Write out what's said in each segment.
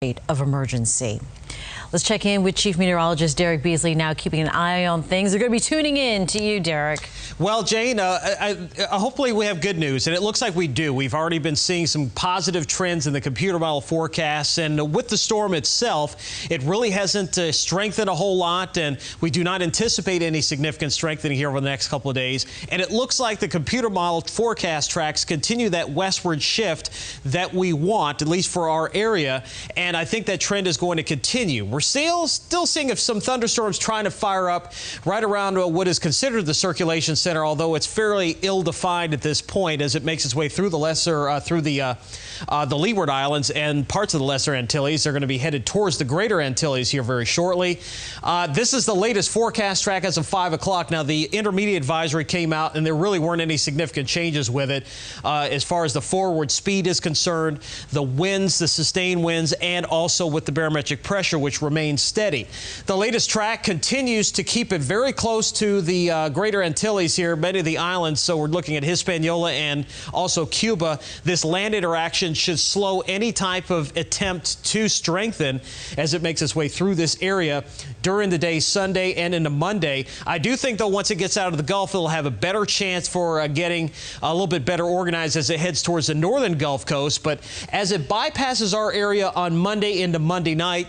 state of emergency. Let's check in with Chief Meteorologist Derek Beasley now, keeping an eye on things. They're going to be tuning in to you, Derek. Well, Jane, hopefully we have good news, and it looks like we do. We've already been seeing some positive trends in the computer model forecasts, and with the storm itself, it really hasn't strengthened a whole lot, and we do not anticipate any significant strengthening here over the next couple of days. And it looks like the computer model forecast tracks continue that westward shift that we want, at least for our area, and I think that trend is going to continue. We're still seeing some thunderstorms trying to fire up right around what is considered the circulation center, although it's fairly ill-defined at this point as it makes its way through the the Leeward Islands and parts of the Lesser Antilles. They're going to be headed towards the Greater Antilles here very shortly. This is the latest forecast track as of 5 o'clock. Now, the intermediate advisory came out, and there really weren't any significant changes with it as far as the forward speed is concerned, the winds, the sustained winds, and also with the barometric pressure, which remains steady. The latest track continues to keep it very close to the Greater Antilles here, many of the islands. So we're looking at Hispaniola and also Cuba. This land interaction should slow any type of attempt to strengthen as it makes its way through this area during the day Sunday and into Monday. I do think, though, once it gets out of the Gulf, it'll have a better chance for getting a little bit better organized as it heads towards the northern Gulf Coast. But as it bypasses our area on Monday into Monday night,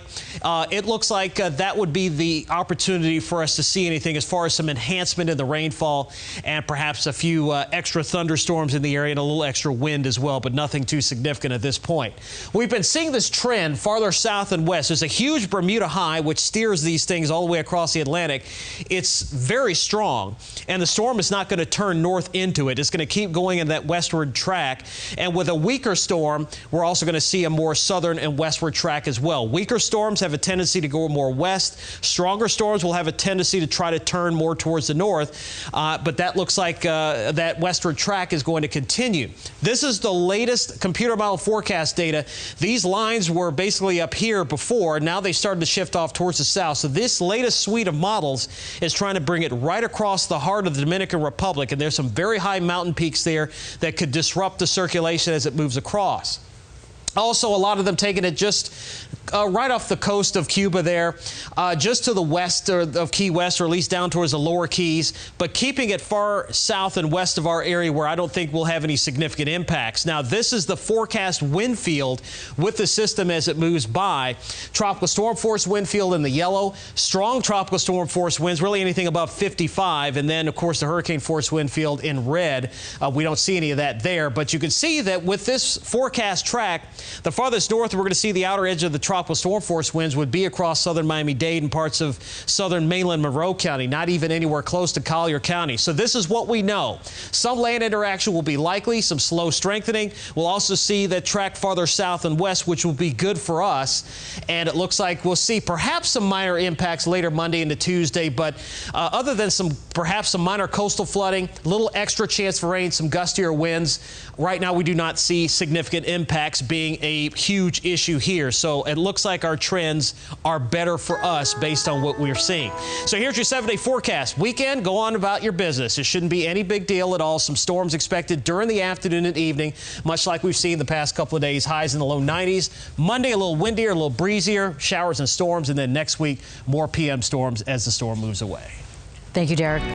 it looks like that would be the opportunity for us to see anything as far as some enhancement in the rainfall and perhaps a few extra thunderstorms in the area and a little extra wind as well, but nothing too significant at this point. We've been seeing this trend farther south and west. There's a huge Bermuda high which steers these things all the way across the Atlantic. It's very strong, and the storm is not going to turn north into it. It's going to keep going in that westward track, and with a weaker storm, we're also going to see a more southern and westward track as well. Weaker storms have a tendency to go more west. Stronger storms will have a tendency to try to turn more towards the north, but that looks like that westward track is going to continue. This is the latest computer model forecast data. These lines were basically up here before. Now they started to shift off towards the south. So this latest suite of models is trying to bring it right across the heart of the Dominican Republic, and there's some very high mountain peaks there that could disrupt the circulation as it moves across. Also, a lot of them taking it just right off the coast of Cuba there, just to the west of Key West, or at least down towards the lower Keys, but keeping it far south and west of our area where I don't think we'll have any significant impacts. Now, this is the forecast wind field with the system as it moves by. Tropical storm force wind field in the yellow, strong tropical storm force winds, really anything above 55, and then, of course, the hurricane force wind field in red. We don't see any of that there, but you can see that with this forecast track, the farthest north we're going to see the outer edge of the tropical storm force winds would be across southern Miami-Dade and parts of southern mainland Monroe County, not even anywhere close to Collier County. So this is what we know. Some land interaction will be likely, some slow strengthening. We'll also see that track farther south and west, which will be good for us. And it looks like we'll see perhaps some minor impacts later Monday into Tuesday, but other than perhaps some minor coastal flooding, a little extra chance for rain, some gustier winds, right now we do not see significant impacts being a huge issue here. So it looks like our trends are better for us based on what we're seeing. So here's your 7-day forecast. Weekend, go on about your business. It shouldn't be any big deal at all. Some storms expected during the afternoon and evening, much like we've seen the past couple of days. Highs in the low 90s. Monday, a little windier, a little breezier, showers and storms. And then next week, more PM storms as the storm moves away. Thank you, Derek.